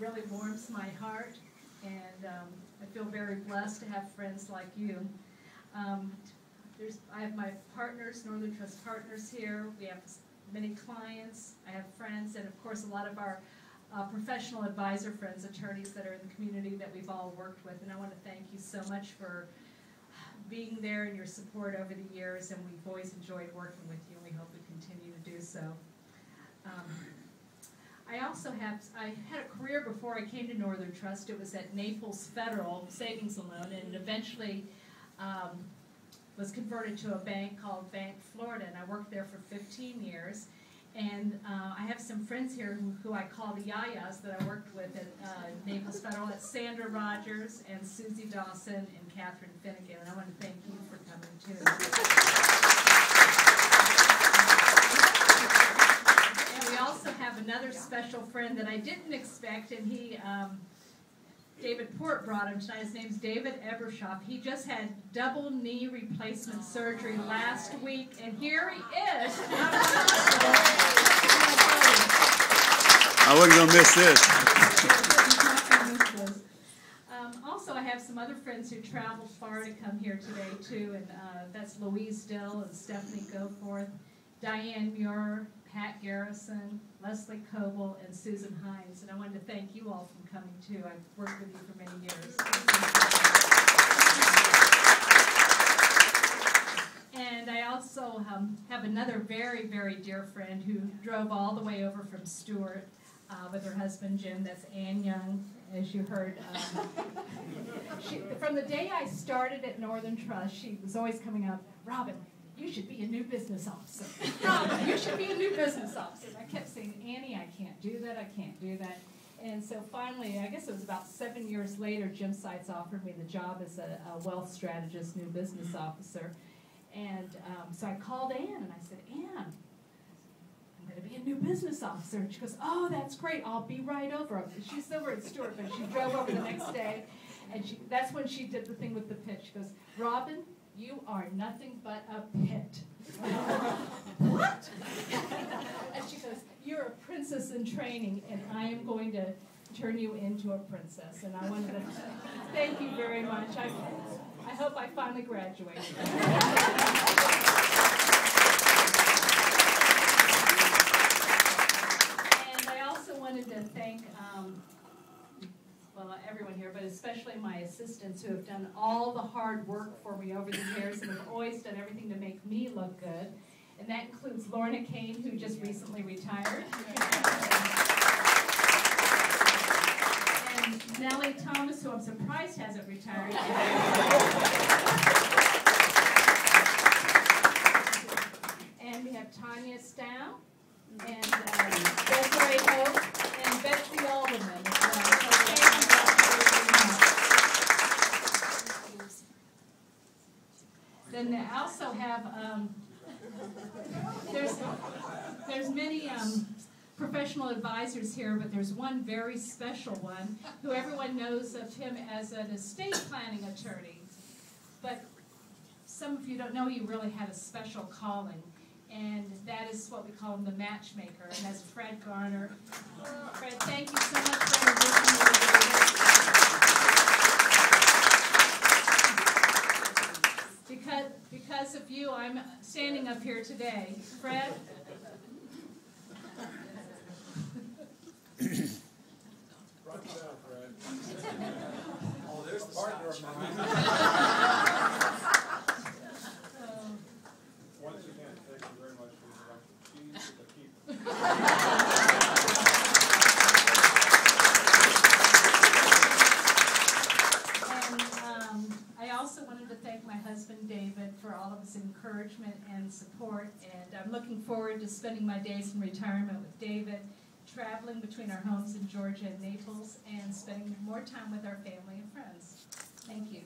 really warms my heart, and I feel very blessed to have friends like you. I have my partners, Northern Trust partners here. We have many clients. I have friends, and of course a lot of our professional advisor friends, attorneys that are in the community that we've all worked with. And I want to thank you so much for being there and your support over the years, and we've always enjoyed working with you, and we hope we continue to do so. I had a career before I came to Northern Trust. It was at Naples Federal Savings and Loan, and eventually was converted to a bank called Bank Florida, and I worked there for 15 years. And I have some friends here who I call the Yayas that I worked with at Naples Federal. It's Sandra Rogers and Susie Dawson and Catherine Finnegan, and I want to thank you for coming too. And we also have another special friend that I didn't expect, and David Port brought him tonight. His name's David Ebershoff. He just had double knee replacement surgery last week, and here he is. I wasn't going to miss this. Also, I have some other friends who traveled far to come here today, too, and that's Louise Dill and Stephanie Goforth, Diane Muir, Pat Garrison, Leslie Coble, and Susan Hines. And I wanted to thank you all for coming, too. I've worked with you for many years. And I also have another very, very dear friend who drove all the way over from Stewart with her husband, Jim. That's Ann Young, as you heard. From the day I started at Northern Trust, she was always coming up, Robin, you should be a new business officer. Robin, you should be a new business officer. I kept saying, Annie, I can't do that, I can't do that. And so finally, I guess it was about 7 years later, Jim Seitz offered me the job as a wealth strategist, new business officer. And so I called Ann, and I said, Ann, I'm going to be a new business officer. And she goes, oh, that's great. I'll be right over. She's over at Stewart, but she drove over the next day. And that's when she did the thing with the pitch. She goes, Robin, you are nothing but a pit. What? And she goes, you're a princess in training, and I am going to turn you into a princess. And I wanted to thank you very much. I hope I finally graduated. And I also wanted to thank everyone here, but especially my assistants who have done all the hard work for me over the years and have always done everything to make me look good. And that includes Lorna Kane, who just recently retired. And Nellie Thomas, who I'm surprised hasn't retired yet. And we have Tanya Stow, and Desiree Hope, and Betsy Alderman as well. Then I also have, there's many professional advisors here, but there's one very special one who everyone knows of him as an estate planning attorney. But some of you don't know he really had a special calling, and that is what we call him, the matchmaker, and that's Fred Garner. Fred, thank you so much for introducing me. Because of you, I'm standing up here today. Fred? Rock it out, Fred. Oh, there's the partner of mine. Once again, thank you very much for the introduction. She's the keeper. I also wanted to thank my husband, David, for all of his encouragement and support, and I'm looking forward to spending my days in retirement with David, traveling between our homes in Georgia and Naples, and spending more time with our family and friends. Thank you.